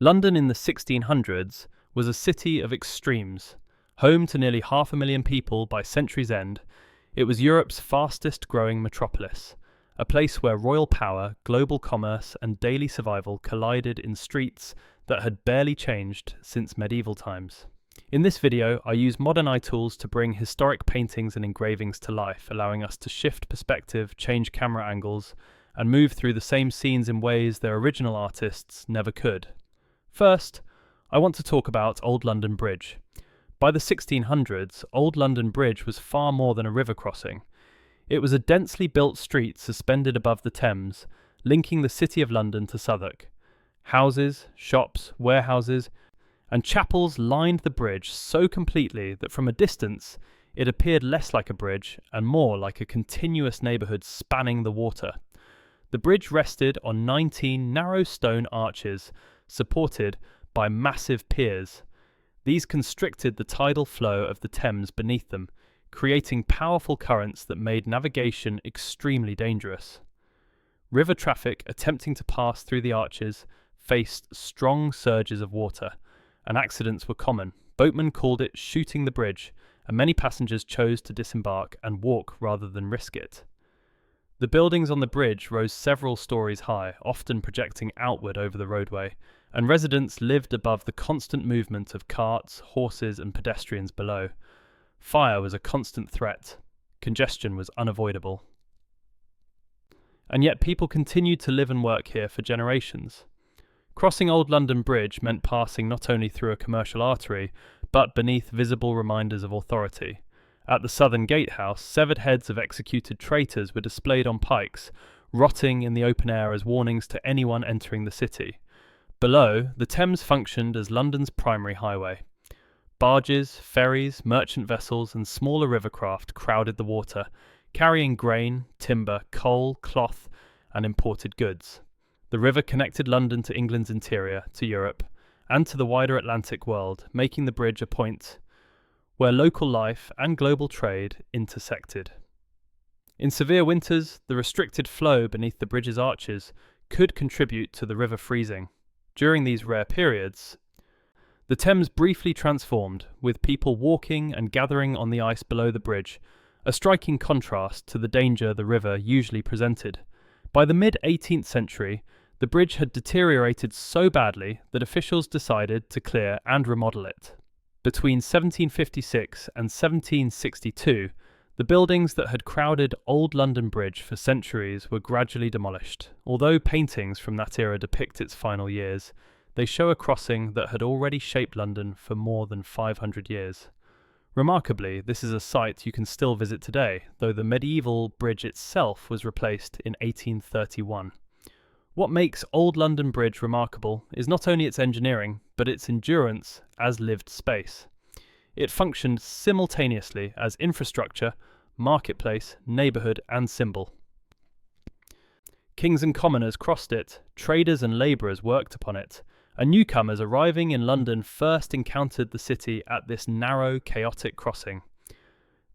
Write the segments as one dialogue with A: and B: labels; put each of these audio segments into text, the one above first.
A: London in the 1600s was a city of extremes. Home to nearly 500,000 people by century's end, it was Europe's fastest growing metropolis, a place where royal power, global commerce, and daily survival collided in streets that had barely changed since medieval times. In this video, I use modern eye tools to bring historic paintings and engravings to life, allowing us to shift perspective, change camera angles, and move through the same scenes in ways their original artists never could. First, I want to talk about Old London Bridge. By the 1600s, Old London Bridge was far more than a river crossing. It was a densely built street suspended above the Thames, linking the City of London to Southwark. Houses, shops, warehouses, and chapels lined the bridge so completely that from a distance it appeared less like a bridge and more like a continuous neighbourhood spanning the water. The bridge rested on 19 narrow stone arches supported by massive piers. These constricted the tidal flow of the Thames beneath them, creating powerful currents that made navigation extremely dangerous. River traffic attempting to pass through the arches faced strong surges of water, and accidents were common. Boatmen called it shooting the bridge, and many passengers chose to disembark and walk rather than risk it. The buildings on the bridge rose several stories high, often projecting outward over the roadway, and residents lived above the constant movement of carts, horses, and pedestrians below. Fire was a constant threat. Congestion was unavoidable. And yet people continued to live and work here for generations. Crossing Old London Bridge meant passing not only through a commercial artery, but beneath visible reminders of authority. At the southern gatehouse, severed heads of executed traitors were displayed on pikes, rotting in the open air as warnings to anyone entering the city. Below, the Thames functioned as London's primary highway. Barges, ferries, merchant vessels, and smaller rivercraft crowded the water, carrying grain, timber, coal, cloth, and imported goods. The river connected London to England's interior, to Europe, and to the wider Atlantic world, making the bridge a point where local life and global trade intersected. In severe winters, the restricted flow beneath the bridge's arches could contribute to the river freezing. During these rare periods, the Thames briefly transformed, with people walking and gathering on the ice below the bridge, a striking contrast to the danger the river usually presented. By the mid-18th century, the bridge had deteriorated so badly that officials decided to clear and remodel it. Between 1756 and 1762, the buildings that had crowded Old London Bridge for centuries were gradually demolished. Although paintings from that era depict its final years, they show a crossing that had already shaped London for more than 500 years. Remarkably, this is a site you can still visit today, though the medieval bridge itself was replaced in 1831. What makes Old London Bridge remarkable is not only its engineering, but its endurance as lived space. It functioned simultaneously as infrastructure, marketplace, neighbourhood, and symbol. Kings and commoners crossed it, traders and labourers worked upon it, and newcomers arriving in London first encountered the city at this narrow, chaotic crossing.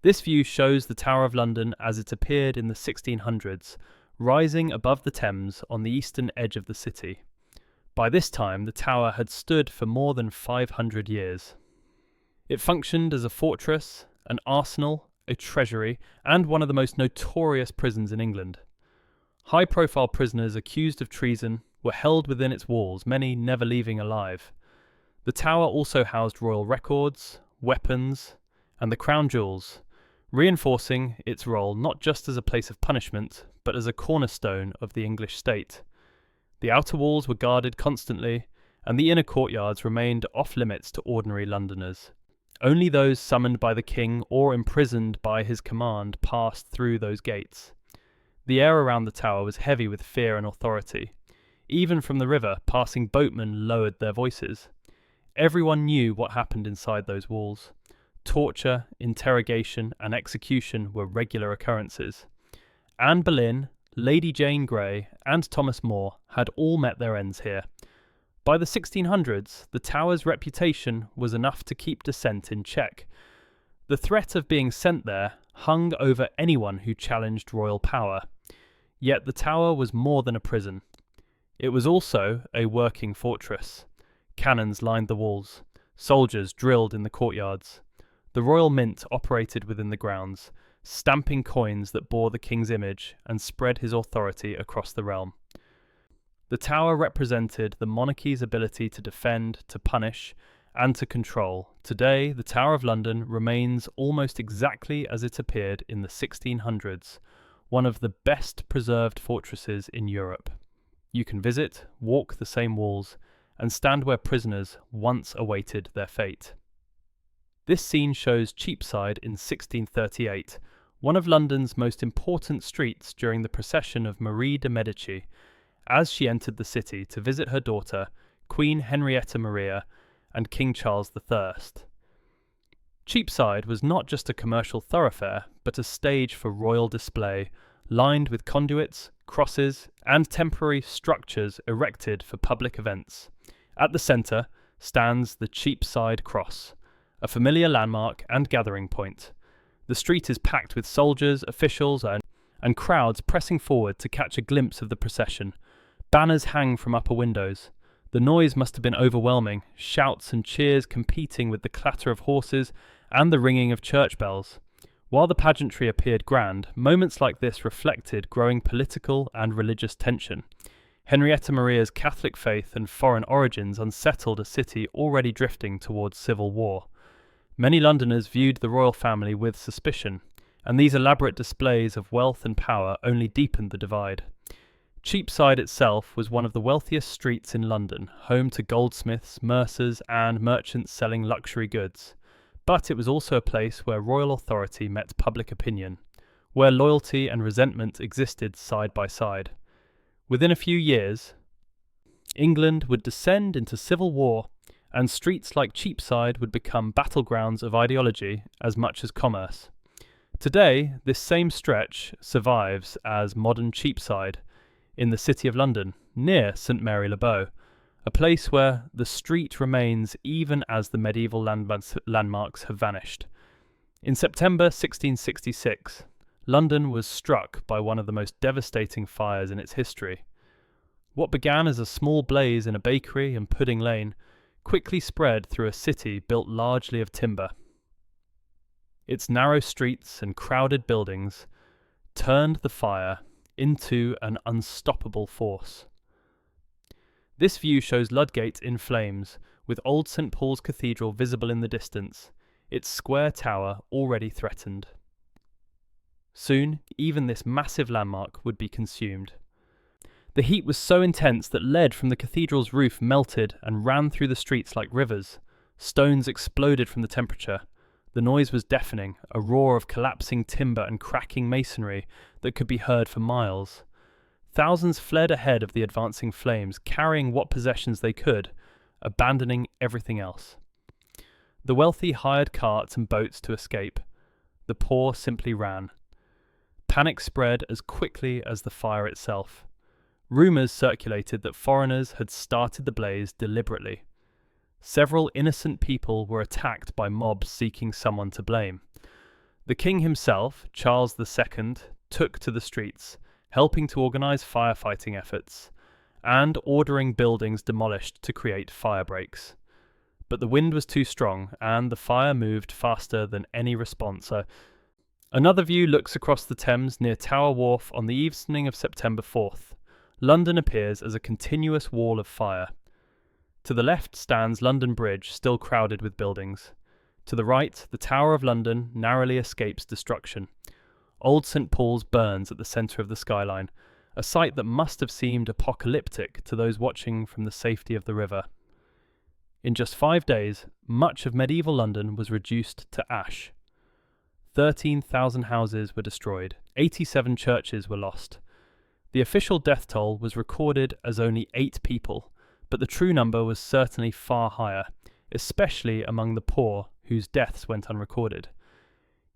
A: This view shows the Tower of London as it appeared in the 1600s, rising above the Thames on the eastern edge of the city. By this time, the tower had stood for more than 500 years. It functioned as a fortress, an arsenal, a treasury, and one of the most notorious prisons in England. High-profile prisoners accused of treason were held within its walls, many never leaving alive. The tower also housed royal records, weapons, and the crown jewels, reinforcing its role not just as a place of punishment, but as a cornerstone of the English state. The outer walls were guarded constantly, and the inner courtyards remained off-limits to ordinary Londoners. Only those summoned by the king or imprisoned by his command passed through those gates. The air around the tower was heavy with fear and authority. Even from the river, passing boatmen lowered their voices. Everyone knew what happened inside those walls. Torture, interrogation, and execution were regular occurrences. Anne Boleyn, Lady Jane Grey, and Thomas More had all met their ends here. By the 1600s, the tower's reputation was enough to keep dissent in check. The threat of being sent there hung over anyone who challenged royal power. Yet the tower was more than a prison. It was also a working fortress. Cannons lined the walls. Soldiers drilled in the courtyards. The Royal Mint operated within the grounds, stamping coins that bore the king's image and spread his authority across the realm. The tower represented the monarchy's ability to defend, to punish, and to control. Today, the Tower of London remains almost exactly as it appeared in the 1600s, one of the best preserved fortresses in Europe. You can visit, walk the same walls, and stand where prisoners once awaited their fate. This scene shows Cheapside in 1638, one of London's most important streets during the procession of Marie de Medici, as she entered the city to visit her daughter, Queen Henrietta Maria, and King Charles I. Cheapside was not just a commercial thoroughfare, but a stage for royal display, lined with conduits, crosses, and temporary structures erected for public events. At the centre stands the Cheapside Cross, a familiar landmark and gathering point. The street is packed with soldiers, officials, and crowds pressing forward to catch a glimpse of the procession. Banners hang from upper windows. The noise must have been overwhelming, shouts and cheers competing with the clatter of horses and the ringing of church bells. While the pageantry appeared grand, moments like this reflected growing political and religious tension. Henrietta Maria's Catholic faith and foreign origins unsettled a city already drifting towards civil war. Many Londoners viewed the royal family with suspicion, and these elaborate displays of wealth and power only deepened the divide. Cheapside itself was one of the wealthiest streets in London, home to goldsmiths, mercers, and merchants selling luxury goods. But it was also a place where royal authority met public opinion, where loyalty and resentment existed side by side. Within a few years, England would descend into civil war, and streets like Cheapside would become battlegrounds of ideology as much as commerce. Today, this same stretch survives as modern Cheapside, in the City of London, near St Mary le Bow, a place where the street remains even as the medieval landmarks have vanished. In September 1666, London was struck by one of the most devastating fires in its history. What began as a small blaze in a bakery in Pudding Lane quickly spread through a city built largely of timber. Its narrow streets and crowded buildings turned the fire into an unstoppable force. This view shows Ludgate in flames, with old St Paul's Cathedral visible in the distance, its square tower already threatened. Soon, even this massive landmark would be consumed. The heat was so intense that lead from the cathedral's roof melted and ran through the streets like rivers. Stones exploded from the temperature. The noise was deafening, a roar of collapsing timber and cracking masonry that could be heard for miles. Thousands fled ahead of the advancing flames, carrying what possessions they could, abandoning everything else. The wealthy hired carts and boats to escape. The poor simply ran. Panic spread as quickly as the fire itself. Rumours circulated that foreigners had started the blaze deliberately. Several innocent people were attacked by mobs seeking someone to blame. The king himself, Charles II, took to the streets, helping to organise firefighting efforts, and ordering buildings demolished to create fire breaks. But the wind was too strong, and the fire moved faster than any response. Another view looks across the Thames near Tower Wharf on the evening of September 4th. London appears as a continuous wall of fire. To the left stands London Bridge, still crowded with buildings. To the right, the Tower of London narrowly escapes destruction. Old St Paul's burns at the centre of the skyline, a sight that must have seemed apocalyptic to those watching from the safety of the river. In just 5 days, much of medieval London was reduced to ash. 13,000 houses were destroyed, 87 churches were lost. The official death toll was recorded as only 8 people, but the true number was certainly far higher, especially among the poor whose deaths went unrecorded.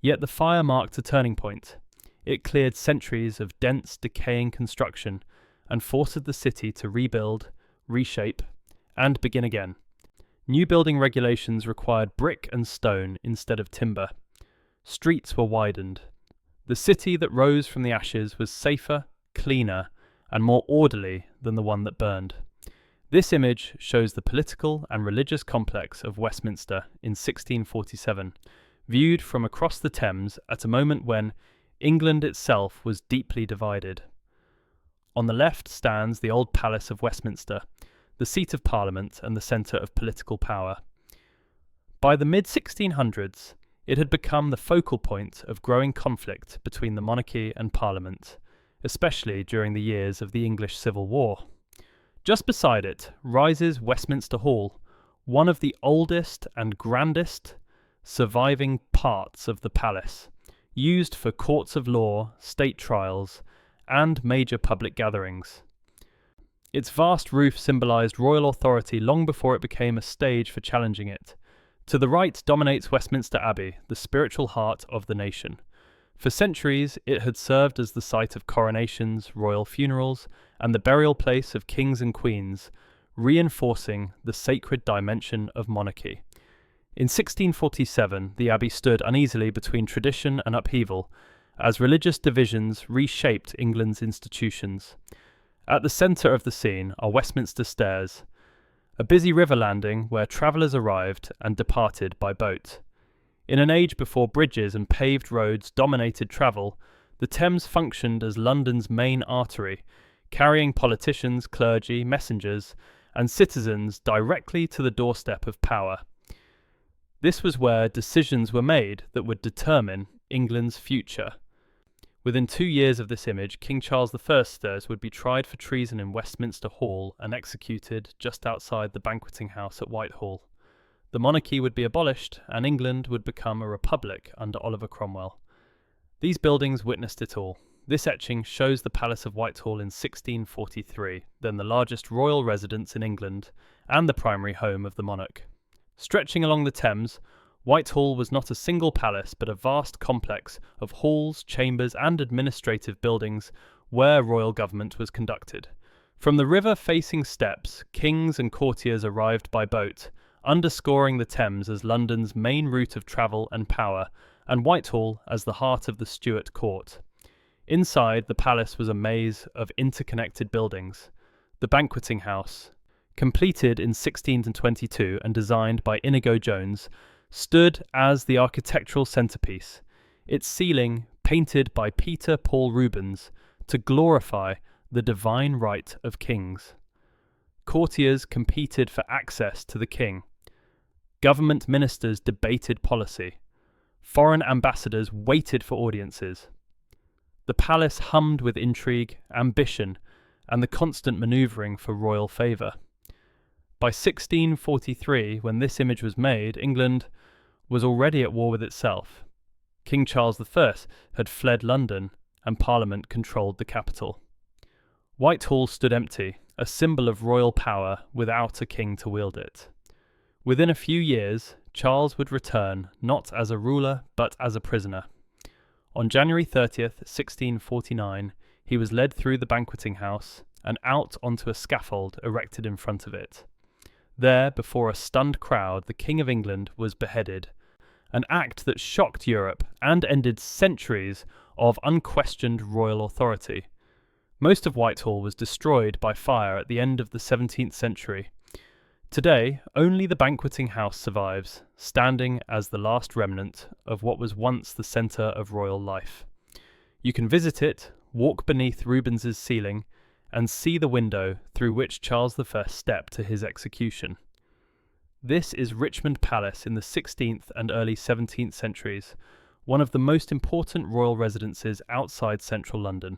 A: Yet the fire marked a turning point. It cleared centuries of dense, decaying construction and forced the city to rebuild, reshape, and begin again. New building regulations required brick and stone instead of timber. Streets were widened. The city that rose from the ashes was safer, cleaner, and more orderly than the one that burned. This image shows the political and religious complex of Westminster in 1647, viewed from across the Thames at a moment when England itself was deeply divided. On the left stands the old Palace of Westminster, the seat of Parliament and the centre of political power. By the mid-1600s, it had become the focal point of growing conflict between the monarchy and Parliament, especially during the years of the English Civil War. Just beside it rises Westminster Hall, one of the oldest and grandest surviving parts of the palace, used for courts of law, state trials, and major public gatherings. Its vast roof symbolised royal authority long before it became a stage for challenging it. To the right dominates Westminster Abbey, the spiritual heart of the nation. For centuries, it had served as the site of coronations, royal funerals, and the burial place of kings and queens, reinforcing the sacred dimension of monarchy. In 1647, the abbey stood uneasily between tradition and upheaval, as religious divisions reshaped England's institutions. At the centre of the scene are Westminster Stairs, a busy river landing where travellers arrived and departed by boat. In an age before bridges and paved roads dominated travel, the Thames functioned as London's main artery, carrying politicians, clergy, messengers, and citizens directly to the doorstep of power. This was where decisions were made that would determine England's future. Within 2 years of this image, King Charles I would be tried for treason in Westminster Hall and executed just outside the banqueting house at Whitehall. The monarchy would be abolished, and England would become a republic under Oliver Cromwell. These buildings witnessed it all. This etching shows the Palace of Whitehall in 1643, then the largest royal residence in England, and the primary home of the monarch. Stretching along the Thames, Whitehall was not a single palace but a vast complex of halls, chambers and administrative buildings where royal government was conducted. From the river-facing steps, kings and courtiers arrived by boat, underscoring the Thames as London's main route of travel and power, and Whitehall as the heart of the Stuart court. Inside, the palace was a maze of interconnected buildings. The banqueting house, completed in 1622 and designed by Inigo Jones, stood as the architectural centrepiece, its ceiling painted by Peter Paul Rubens to glorify the divine right of kings. Courtiers competed for access to the king. Government ministers debated policy. Foreign ambassadors waited for audiences. The palace hummed with intrigue, ambition, and the constant manoeuvring for royal favour. By 1643, when this image was made, England was already at war with itself. King Charles I had fled London, and Parliament controlled the capital. Whitehall stood empty, a symbol of royal power without a king to wield it. Within a few years, Charles would return not as a ruler but as a prisoner. On January 30th, 1649, he was led through the banqueting house and out onto a scaffold erected in front of it. There, before a stunned crowd, the King of England was beheaded, an act that shocked Europe and ended centuries of unquestioned royal authority. Most of Whitehall was destroyed by fire at the end of the 17th century. Today, only the banqueting house survives, standing as the last remnant of what was once the centre of royal life. You can visit it, walk beneath Rubens's ceiling, and see the window through which Charles I stepped to his execution. This is Richmond Palace in the 16th and early 17th centuries, one of the most important royal residences outside central London.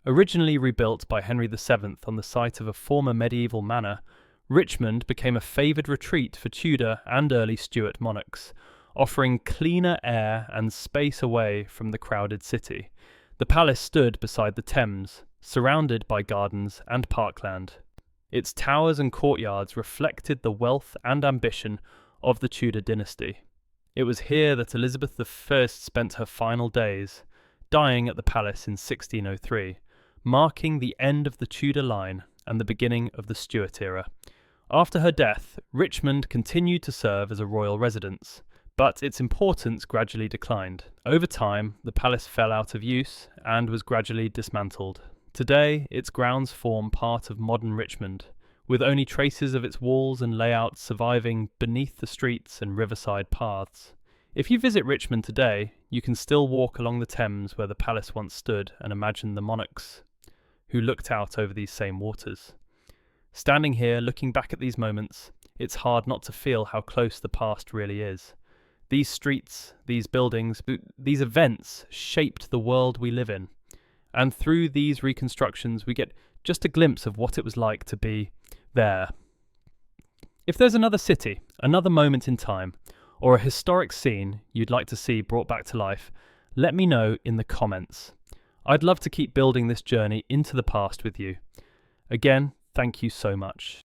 A: Originally rebuilt by Henry VII on the site of a former medieval manor, Richmond became a favoured retreat for Tudor and early Stuart monarchs, offering cleaner air and space away from the crowded city. The palace stood beside the Thames, surrounded by gardens and parkland. Its towers and courtyards reflected the wealth and ambition of the Tudor dynasty. It was here that Elizabeth I spent her final days, dying at the palace in 1603, marking the end of the Tudor line and the beginning of the Stuart era. After her death, Richmond continued to serve as a royal residence, but its importance gradually declined. Over time, the palace fell out of use and was gradually dismantled. Today, its grounds form part of modern Richmond, with only traces of its walls and layouts surviving beneath the streets and riverside paths. If you visit Richmond today, you can still walk along the Thames where the palace once stood and imagine the monarchs who looked out over these same waters. Standing here, looking back at these moments, it's hard not to feel how close the past really is. These streets, these buildings, these events shaped the world we live in. And through these reconstructions, we get just a glimpse of what it was like to be there. If there's another city, another moment in time, or a historic scene you'd like to see brought back to life, let me know in the comments. I'd love to keep building this journey into the past with you. Again, thank you so much.